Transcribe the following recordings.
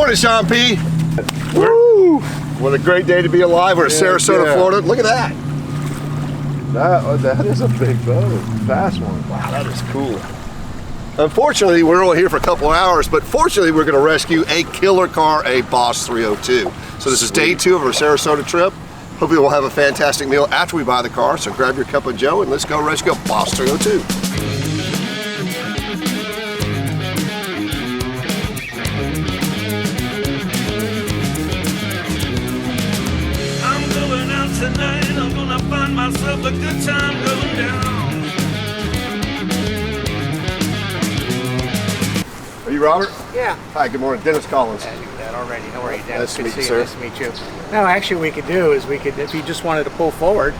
morning, Sean P. Woo! What a great day to be alive. We're in Sarasota, Florida. Look at that. That is a big boat. Fast one. Wow, that is cool. Unfortunately, we're only here for a couple of hours, but fortunately, we're going to rescue a killer car, a Boss 302. So this is day 2 of our Sarasota trip. Hopefully, we'll have a fantastic meal after we buy the car. So grab your cup of Joe and let's go rescue a Boss 302. I'm going out tonight. I'm gonna find myself a good time going down. Are you Robert? Yeah. Hi, good morning. Dennis Collins. I knew that already. How are you, Nice Dennis? to meet you, Good sir. Nice to meet you. No, actually, we could do is if you just wanted to pull forward,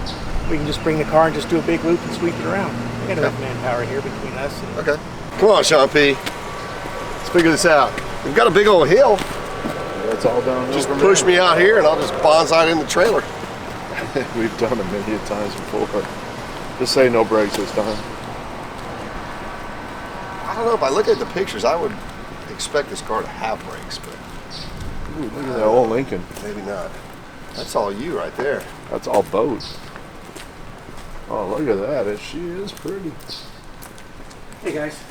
we can just bring the car and just do a big loop and sweep it around. We got enough manpower here between us. And Okay. Come on, Sean P. Let's figure this out. We've got a big old hill. That's all down. Just push me out here and I'll just bonsai in the trailer. We've done it many times before. Just say no brakes this time. I don't know, if I look at the pictures, I would expect this car to have brakes, but Ooh, look at that old Lincoln. maybe not. That's all you right there. That's all boats. Oh, look at that. She is pretty. hey, guys.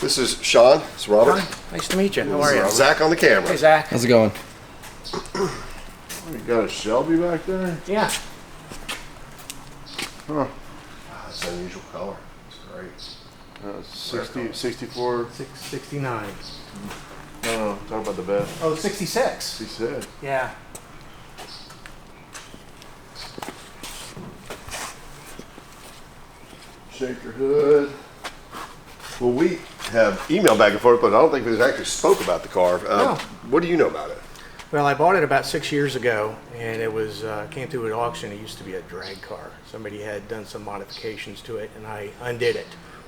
This is Sean. It's Robert. Hi. Nice to meet you. How are you? Zach on the camera. Hey, Zach. How's it going? Oh, you got a Shelby back there? Yeah. Huh. That's an unusual color. It's great. 60, 64. 669. No, talk about the bed. Oh, 66. She said. Yeah. Shake your hood. Well, we have email back and forth, but I don't think we actually spoke about the car. No. What do you know about it? Well, I bought it about 6 years ago, and it was came through an auction. It used to be a drag car. Somebody had done some modifications to it, and I undid it.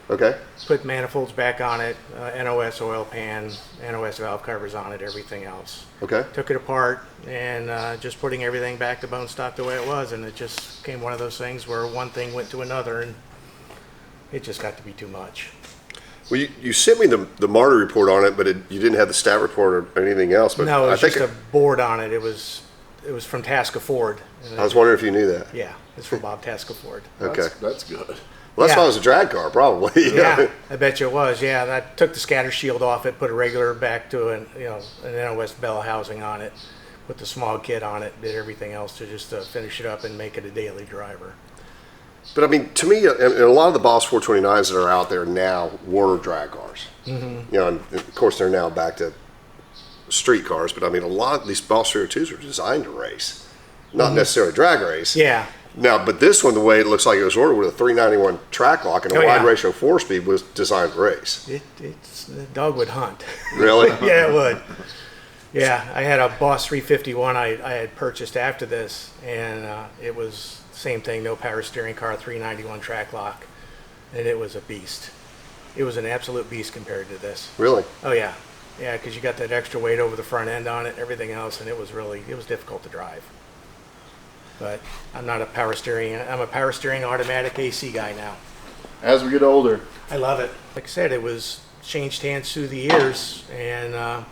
Okay. Put manifolds back on it, NOS oil pan, NOS valve covers on it, everything else. Okay. Took it apart and just putting everything back to bone stock the way it was, and it just became one of those things where one thing went to another, and it just got to be too much. Well, you sent me the Marty report on it, but you didn't have the stat report or anything else. But No, it I was think just a board on it. It was from TASCA Ford. I was wondering if you knew that. Yeah, it's from Bob TASCA Ford. Okay. That's good. Well, that's Yeah. why it was a drag car, probably. you Yeah, know? I bet you it was. Yeah, and I took the scatter shield off it, put a regular back to an NOS bell housing on it, put the smog kit on it, did everything else to just finish it up and make it a daily driver. But I mean, to me, and a lot of the Boss 429s that are out there now were drag cars. Mm-hmm. You know, and of course they're now back to street cars. But I mean, a lot of these Boss 302s are designed to race, not necessarily drag race. Mm-hmm. Yeah. Now, but this one, the way it looks like it was ordered with a 391 track lock and a Oh, wide yeah. ratio 4-speed, was designed to race. The dog would hunt. Really? Yeah, it would. Yeah, I had a Boss 351 I had purchased after this, and it was same thing, no power steering car, 391 track lock, and it was a beast. It was an absolute beast compared to this. Really? Oh yeah, yeah, because you got that extra weight over the front end on it, and everything else, and it was difficult to drive. But I'm not a power steering. I'm a power steering automatic AC guy now. As we get older. I love it. Like I said, it was changed hands through the years, and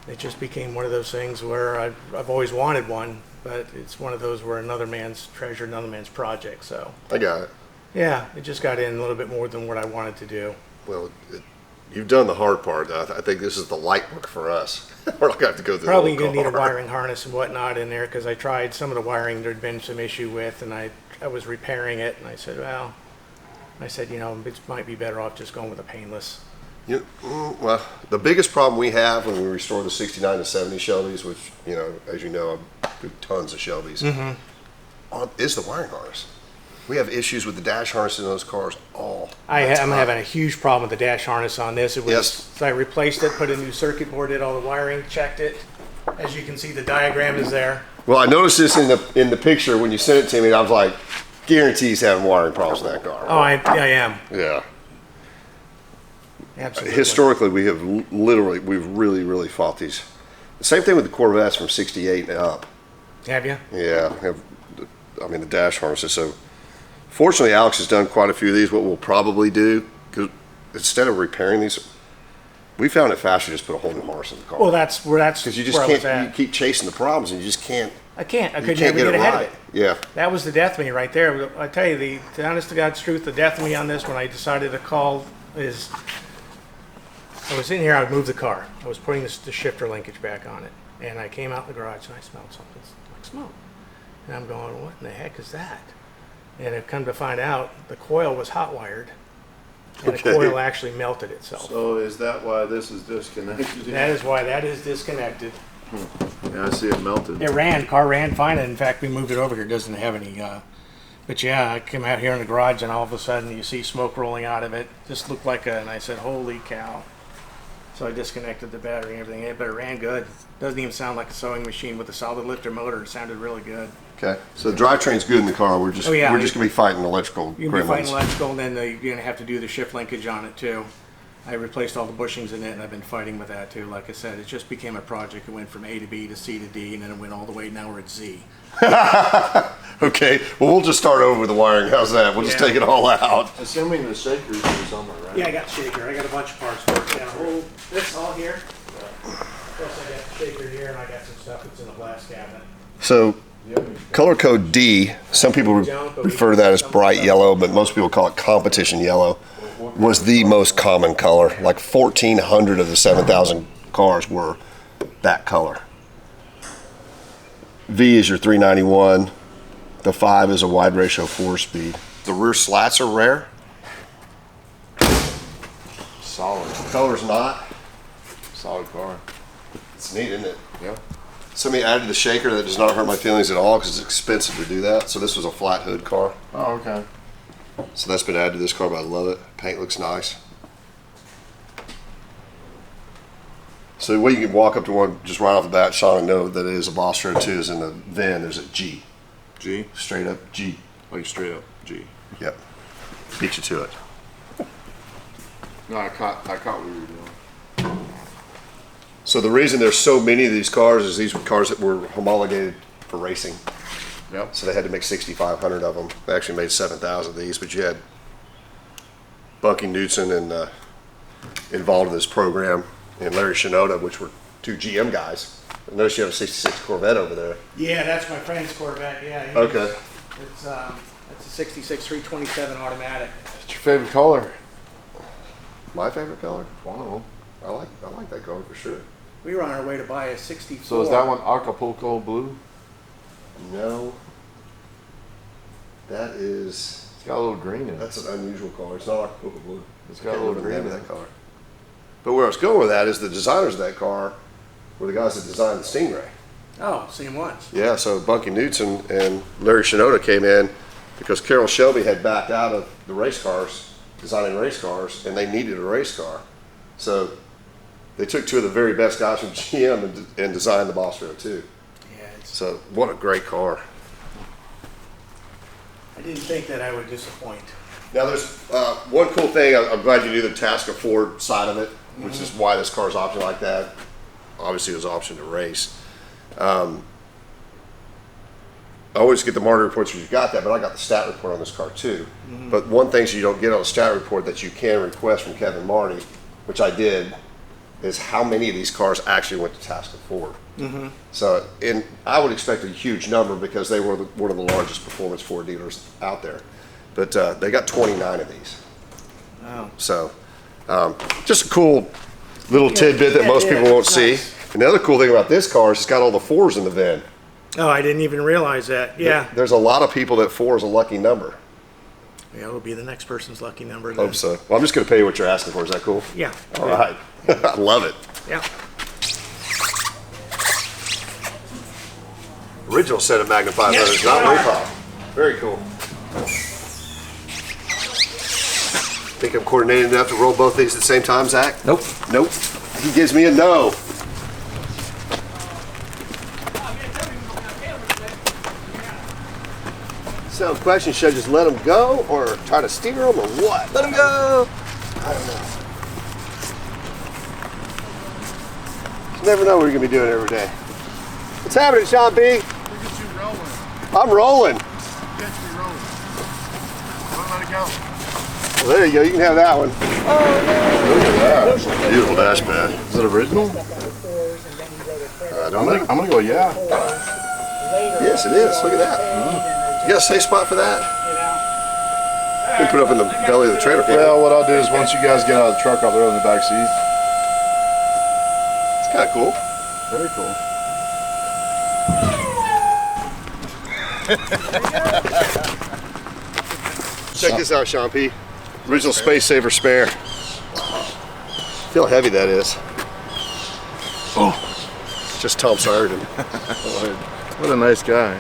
it just became one of those things where I've always wanted one, but it's one of those where another man's treasure, another man's project. So I got it. yeah, it just got in a little bit more than what I wanted to do. Well, you've done the hard part. I think this is the light work for us. We're not going to have to go through Probably the whole going to need a car. wiring harness and whatnot in there, because I tried some of the wiring there'd been some issue with, and I was repairing it, and I said, it might be better off just going with a painless. Well, the biggest problem we have when we restore the 69 to 70 Shelbys, which, as you know, I do tons of Shelbys, is the wiring harness. We have issues with the dash harness in those cars all the I'm time. having a huge problem with the dash harness on this. It was, Yes. So I replaced it, put a new circuit board, did all the wiring, checked it. As you can see, the diagram is there. Well, I noticed this in the picture when you sent it to me, and I was like, guarantees having wiring problems in that car. Oh, I am. Yeah. Absolutely. Historically, we have we've really fought these. The same thing with the Corvettes from 68 and up. Have you? Yeah, the dash harnesses. So fortunately, Alex has done quite a few of these. What we'll probably do, because instead of repairing these, We found it faster to just put a whole new harness in the car. Well, that's where because you just where I was can't. You at. keep chasing the problems, and you just can't. I can't. I You could can't never get it ahead right. of it. Yeah. That was the death of me right there. I tell you, the honest to God's truth, the death of me on this when I decided to call is, I was in here, I would move the car. I was putting the shifter linkage back on it. And I came out in the garage and I smelled something like smoke. And I'm going, what in the heck is that? And I've come to find out the coil was hot wired. And Okay. the coil actually melted itself. So is that why this is disconnected? That is why that is disconnected. Yeah, I see it melted. It car ran fine. In fact, we moved it over here. It doesn't have any, but yeah, I came out here in the garage and all of a sudden you see smoke rolling out of it. Just looked like and I said, holy cow. So I disconnected the battery and everything, but it ran good. Doesn't even sound like a sewing machine with a solid lifter motor. It sounded really good. Okay. So the drivetrain's good in the car. We're just Oh, yeah. we're just gonna be fighting electrical You can be fighting gremlins. electrical, and then you're going to have to do the shift linkage on it too. I replaced all the bushings in it, and I've been fighting with that too. Like I said, it just became a project. It went from A to B to C to D, and then it went all the way. Now we're at Z. Okay. Well, we'll just start over with the wiring. How's that? We'll just Yeah. take it all out. Assuming the shaker's here somewhere, right? Yeah, I got shaker. I got a bunch of parts for it. Got a whole this all here. Plus, I got the shaker here, and I got some stuff that's in the blast cabinet. So, color code D. Some people refer to that as bright yellow, but most people call it competition yellow. Was the most common color. Like 1,400 of the 7,000 cars were that color. V is your 391. The 5 is a wide ratio 4-speed. The rear slats are rare. Solid. Color's not. Solid car. It's neat, isn't it? Yeah. Somebody added the shaker. That does not hurt my feelings at all because it's expensive to do that. So this was a flat hood car. Oh, okay. So that's been added to this car, but I love it. Paint looks nice. So the way you can walk up to one just right off the bat, Sean, and know that it is a Boss 2 is in the VIN. There's a G. G? Straight up G. Like straight up G. Yep. Beat you to it. No, I caught what you were doing. So the reason there's so many of these cars is these were cars that were homologated for racing. Yep. So they had to make 6,500 of them. They actually made 7,000 of these, but you had Bunky Knudsen and involved in this program, and Larry Shinoda, which were two GM guys. I notice you have a 66 Corvette over there. Yeah, that's my friend's Corvette. Yeah. Okay. It's a 66 327 automatic. What's your favorite color? My favorite color? One of them. I like that color for sure. We were on our way to buy a 64. So is that one Acapulco blue? No. That is, It's got a little green in it. that's an unusual color. It's not Acapulco blue. It's got a Can't little remember the green name in of it. that color. But where I was going with that is the designers of that car were the guys that designed the Stingray. Oh, same ones. Yeah, so Bunky Knudsen and Larry Shinoda came in because Carroll Shelby had backed out of the race cars, designing race cars, and they needed a race car. So they took two of the very best guys from GM and designed the Boss 2. Yeah, So what a great car. I didn't think that I would disappoint. Now there's one cool thing, I'm glad you knew the TASCA Ford side of it, which is why this car's optioned like that. Obviously it was optioned to race. I always get the market reports when you got that, but I got the stat report on this car too. But one thing you don't get on the stat report that you can request from Kevin Marty, which I did, is how many of these cars actually went to TASCA Ford. So, and I would expect a huge number because they were one of the largest performance Ford dealers out there. But they got 29 of these. Wow. So, just a cool little tidbit that yeah, most yeah, people won't it's see. nice. And the other cool thing about this car is it's got all the 4s in the VIN. Oh, I didn't even realize that. Yeah. There's a lot of people that 4 is a lucky number. Yeah, it'll be the next person's lucky number. Then. Hope so. Well, I'm just going to pay you what you're asking for. Is that cool? Yeah. All right. I love it. Yeah. Original set of Magnum 500s, not recall. Very cool. Think I'm coordinated enough to roll both these at the same time, Zach? Nope. Nope. He gives me a no. So, question, should I just let them go or try to steer them or what? Let them go. I don't know. You never know what you're going to be doing every day. What's happening, Sean B? Look at you rolling. I'm rolling. Catch me rolling. Don't let it go. Well, there you go. You can have that one. Look at that. Beautiful dash pad. Is it original? I don't know. I'm gonna go, yeah. Yes, it is. Look at that. You got a safe spot for that? You can put it up in the belly of the trailer. Well, what I'll do is once you guys get out of the truck, I'll throw it in the back seat. It's kind of cool. Very cool. Check this out, Sean P. Original Space Saver spare. Feel how heavy that is. Oh, Just Tom Sawyer. what a nice guy.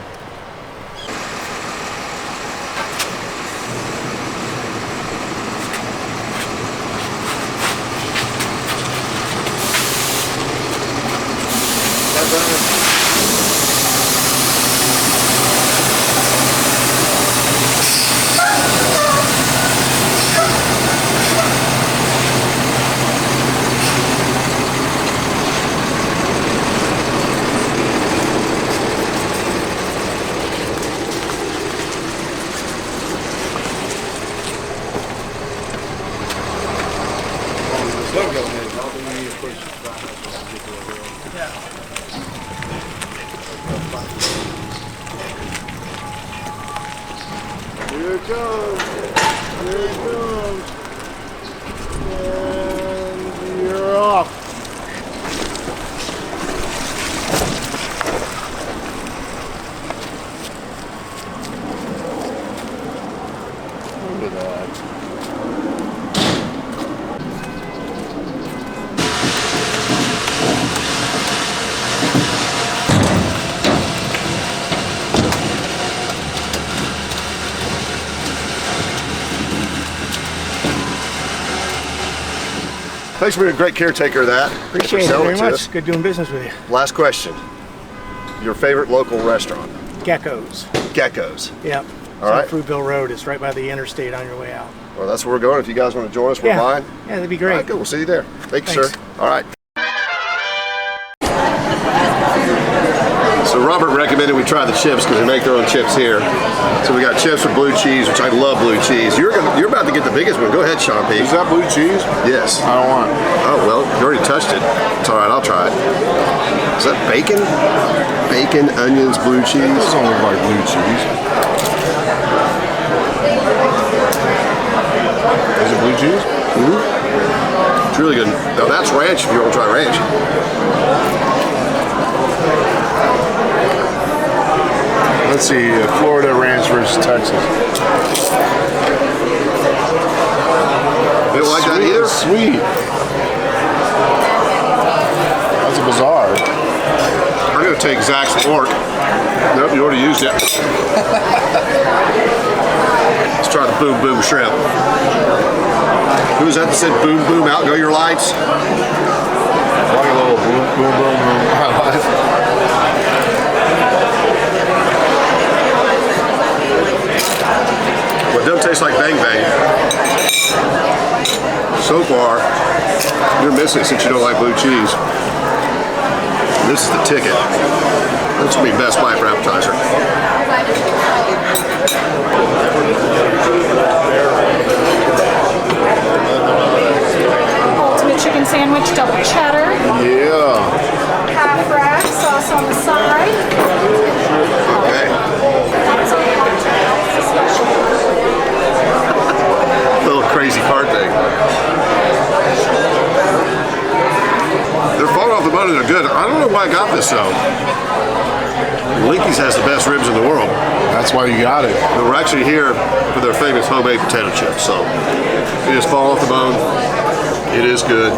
Here it comes. Here it comes. And you're off. Look at that. Thanks for being a great caretaker of that. Appreciate it very much. Good doing business with you. Last question. Your favorite local restaurant? Geckos. Geckos. Yep. All right. Fruitville Road. It's right by the interstate on your way out. Well, that's where we're going. If you guys want to join us, we're Yeah. fine. Yeah, that'd be All great. right, good. We'll see you there. Thank you, Thanks. sir. All right. So Robert recommended we try the chips because they make their own chips here. So we got chips with blue cheese, which I love blue cheese. You're about to get the biggest one. Go ahead, Sean P. Is that blue cheese? Yes. I don't want it. Oh, well, you already touched it. It's all right. I'll try it. Is that bacon? Bacon, onions, blue cheese. This doesn't look like blue cheese. Is it blue cheese? It's really good. Now that's ranch if you want to try ranch. Let's see, Florida ranch versus Texas. You don't like that either? Sweet. That's bizarre. I'm going to take Zach's pork. Nope, you already used it. Let's try the boom boom shrimp. Who was that that said boom boom out go your lights? Like a little boom, boom, boom, boom. Well, it doesn't taste like bang bang. So far, you're missing it since you don't like blue cheese. This is the ticket. This will be Best Buy for appetizer. Ultimate chicken sandwich, double cheddar, Yeah. half rack, sauce on the side. Okay. That's a special. Little crazy card thing. They're falling off the bone and they're good. I don't know why I got this though. Linky's has the best ribs in the world. That's why you got it. But we're actually here for their famous homemade potato chips. So they just fall off the bone. It is good.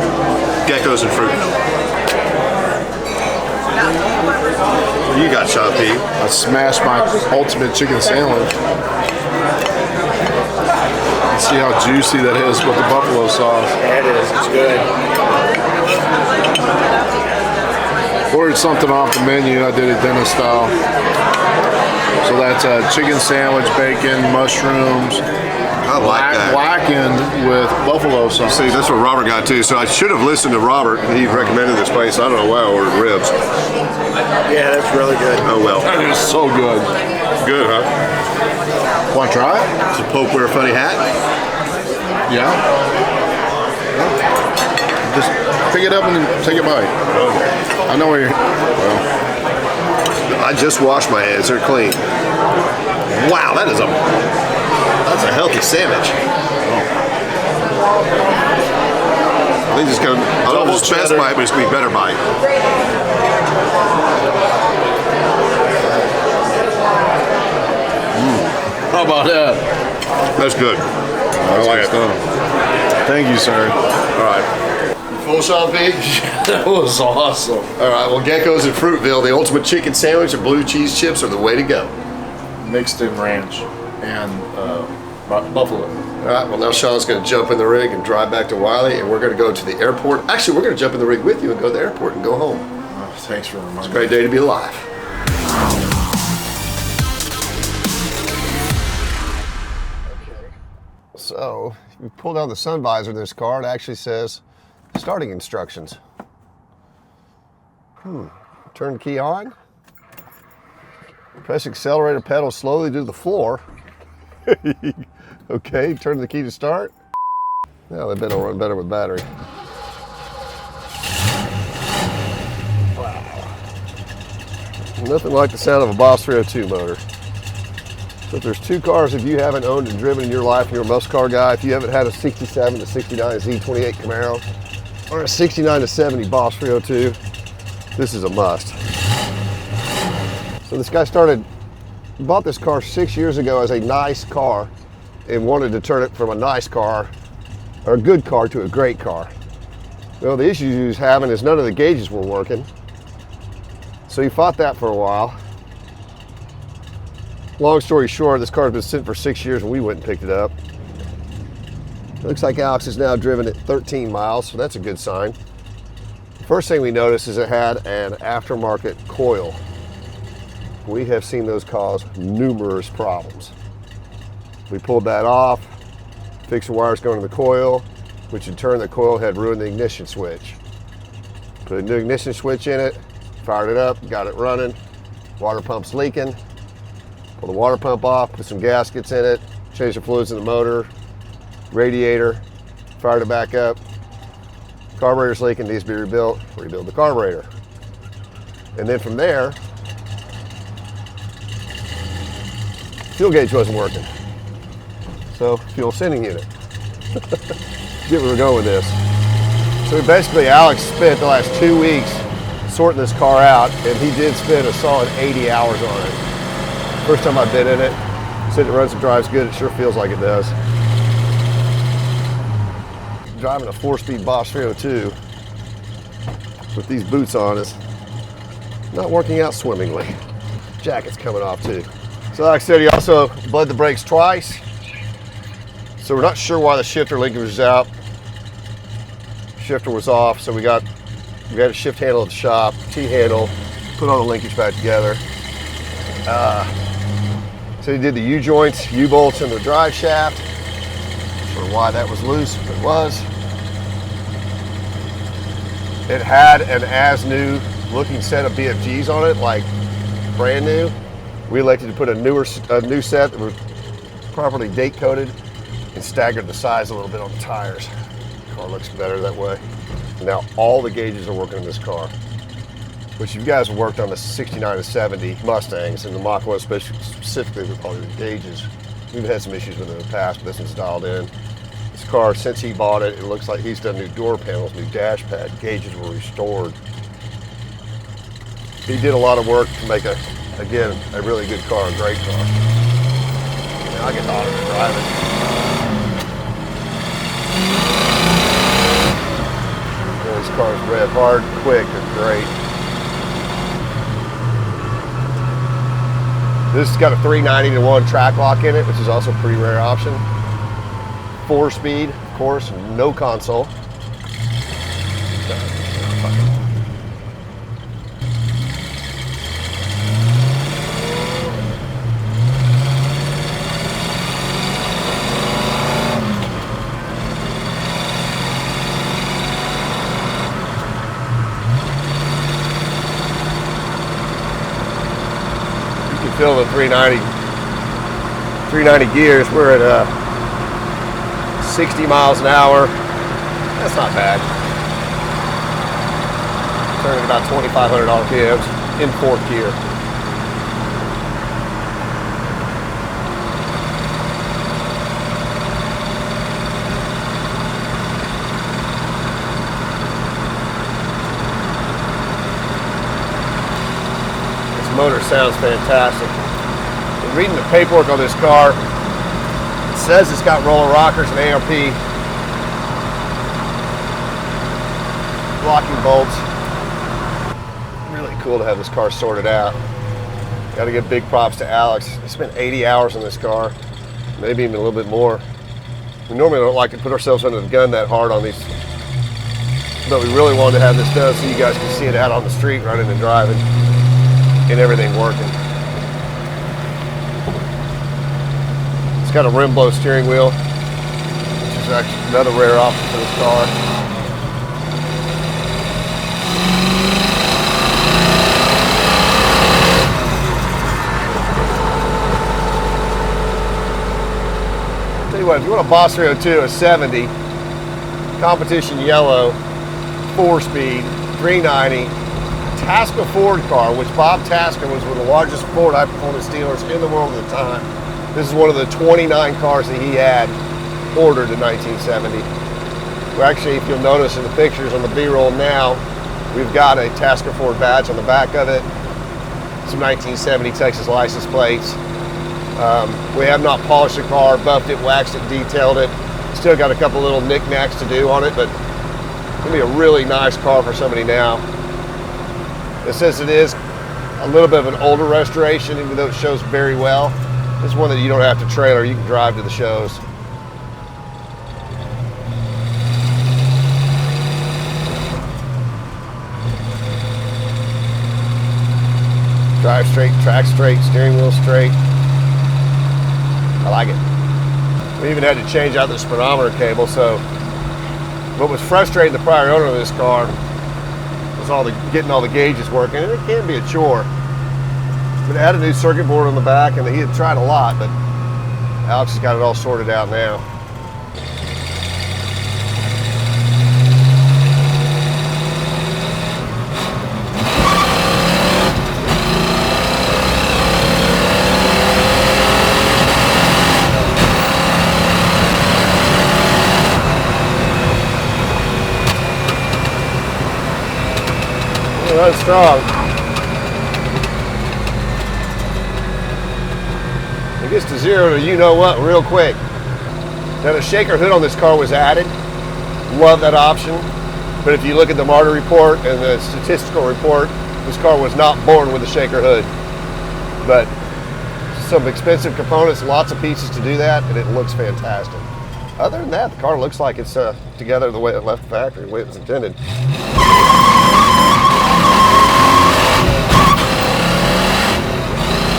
Geckos and fruit. What do you got, Sean P? I smashed my ultimate chicken sandwich. See how juicy that is with the buffalo sauce. Yeah, it is. It's good. Ordered something off the menu. I did it dentist style. So that's a chicken sandwich, bacon, mushrooms, I like that. blackened with buffalo sauce. See, that's what Robert got too. So I should have listened to Robert. He recommended this place. I don't know why I ordered ribs. Yeah, that's really good. Oh well. That is so good. Good, huh? Want to try it? Does the Pope wear a funny hat? Yeah? Just pick it up and take a bite. I know where you're. Well, I just washed my hands. They're clean. Wow, that's a healthy sandwich. I think it's going to, I don't know if it's best bite, but it's going to be better bite. how about that? That's good. I like it. Thank you, sir. All right. Full, Sean P? That was awesome. All right, well, Gecko's in Fruitville, the ultimate chicken sandwich and blue cheese chips are the way to go. Mixed in ranch and buffalo. All right, well, now Sean's going to jump in the rig and drive back to Wylie, and we're going to go to the airport. Actually, we're going to jump in the rig with you and go to the airport and go home. Oh, thanks for reminding me. It's a great day to be alive. So, if you pull down the sun visor of this car, it actually says starting instructions. Turn the key on. Press accelerator pedal slowly to the floor. Okay, turn the key to start. Now they better run better with battery. Wow. Nothing like the sound of a Boss 302 motor. So if there's two cars if you haven't owned and driven in your life and you're a muscle car guy, if you haven't had a 67 to 69 Z28 Camaro or a 69 to 70 Boss 302, this is a must. So this guy bought this car 6 years ago as a nice car and wanted to turn it from a nice car or a good car to a great car. Well, the issues he was having is none of the gauges were working. So he fought that for a while. Long story short, this car's been sitting for 6 years and we went and picked it up. Looks like Alex has now driven it 13 miles, so that's a good sign. The first thing we noticed is it had an aftermarket coil. We have seen those cause numerous problems. We pulled that off, fixed the wires going to the coil, which in turn the coil had ruined the ignition switch. Put a new ignition switch in it, fired it up, got it running, water pump's leaking. Pull the water pump off, put some gaskets in it, change the fluids in the motor, radiator, fired it back up. Carburetor's leaking, needs to be rebuilt, rebuild the carburetor. And then from there, fuel gauge wasn't working. So, fuel sending unit. Get where we're going with this. So basically, Alex spent the last 2 weeks sorting this car out, and he did spend a solid 80 hours on it. First time I've been in it, said it runs and drives good, it sure feels like it does. Driving a 4-speed Boss 302 with these boots on is not working out swimmingly. Jacket's coming off too. So like I said, he also bled the brakes twice. So we're not sure why the shifter linkage was out. Shifter was off, so we had a shift handle at the shop, T-handle, put all the linkage back together. So he did the U-joints, U-bolts in the drive shaft. Not sure why that was loose, but it was. It had an as-new looking set of BFGs on it, like brand new. We elected to put a new set that was properly date coded and staggered the size a little bit on the tires. The car looks better that way. And now all the gauges are working in this car, which you guys have worked on the 69 to 70 Mustangs and the Mach 1 specifically with all your gauges. We've had some issues with it in the past, but this one's dialed in. This car, since he bought it, it looks like he's done new door panels, new dash pad, gauges were restored. He did a lot of work to make again, a really good car, a great car. Now I get hotter to drive it. This car's rev hard, quick, and great. This has got a 390 to 1 track lock in it, which is also a pretty rare option. 4-speed, of course, no console. Feel the 390 gears. We're at 60 miles an hour. That's not bad. Turning about 2,500 RPMs in 4th gear. This motor sounds fantastic. Been reading the paperwork on this car. It says it's got roller rockers and ARP locking bolts. Really cool to have this car sorted out. Got to give big props to Alex. He spent 80 hours on this car, maybe even a little bit more. We normally don't like to put ourselves under the gun that hard on these, but we really wanted to have this done so you guys can see it out on the street, running and driving, and everything working. It's got a rim blow steering wheel, which is actually another rare option for this car. Tell you what, if you want a Boss 302, a 70, competition yellow, 4-speed, 390, TASCA Ford car, which Bob TASCA was one of the largest Ford high-performance dealers in the world at the time. This is one of the 29 cars that he had ordered in 1970. Well, actually, if you'll notice in the pictures on the B-roll now, we've got a TASCA Ford badge on the back of it. Some 1970 Texas license plates. We have not polished the car, buffed it, waxed it, detailed it. Still got a couple little knickknacks to do on it, but it's gonna be a really nice car for somebody now. And since it is a little bit of an older restoration, even though it shows very well, it's one that you don't have to trailer, you can drive to the shows. Drive straight, track straight, steering wheel straight. I like it. We even had to change out the speedometer cable, so what was frustrating the prior owner of this car was getting all the gauges working, and it can be a chore. But it had a new circuit board on the back, and he had tried a lot, but Alex has got it all sorted out now. That's strong. It gets to 0 to you know what real quick. Now the shaker hood on this car was added. Love that option. But if you look at the MARTA report and the statistical report, this car was not born with a shaker hood. But some expensive components, lots of pieces to do that, and it looks fantastic. Other than that, the car looks like it's together the way it left the factory, the way it was intended.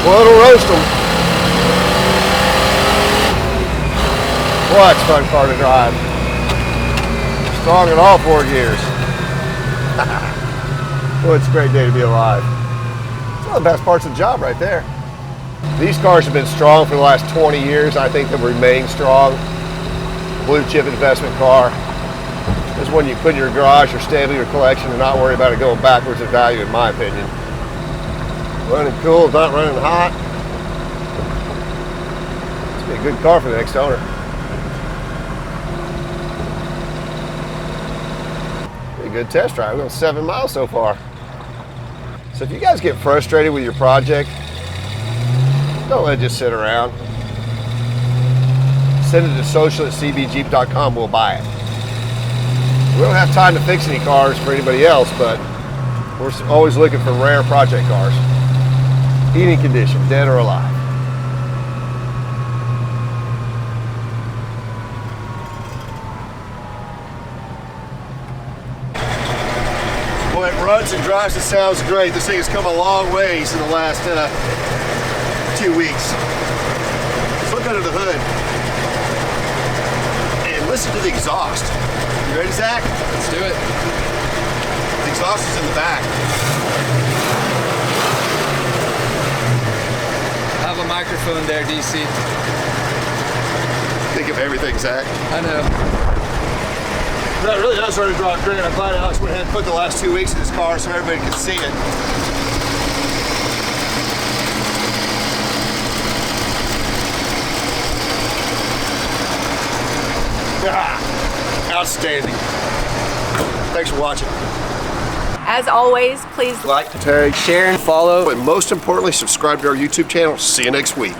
Well, it'll roast them. Boy, it's a fun car to drive. Strong in all 4 gears. Well, it's a great day to be alive. It's one of the best parts of the job right there. These cars have been strong for the last 20 years. I think they'll remain strong. Blue chip investment car. This is one you put in your garage or stable your collection and not worry about it going backwards in value, in my opinion. Running cool, not running hot. It's be a good car for the next owner. Be a good test drive. We're going 7 miles so far. So if you guys get frustrated with your project, don't let it just sit around. Send it to social@cbjeep.com. We'll buy it. We don't have time to fix any cars for anybody else, but we're always looking for rare project cars. Any condition, dead or alive. Boy, it runs and drives and sounds great. This thing has come a long ways in the last 2 weeks. Let's look under the hood and listen to the exhaust. You ready, Zach? Let's do it. The exhaust is in the back. Have a microphone there, DC. The think of everything, Zach. I know. That really does already draw great. I'm glad Alex went ahead and put the last 2 weeks in his car so everybody can see it. Outstanding. Thanks for watching. As always, please Like, tag, Share and follow. and most importantly, subscribe to our YouTube channel. See you next week.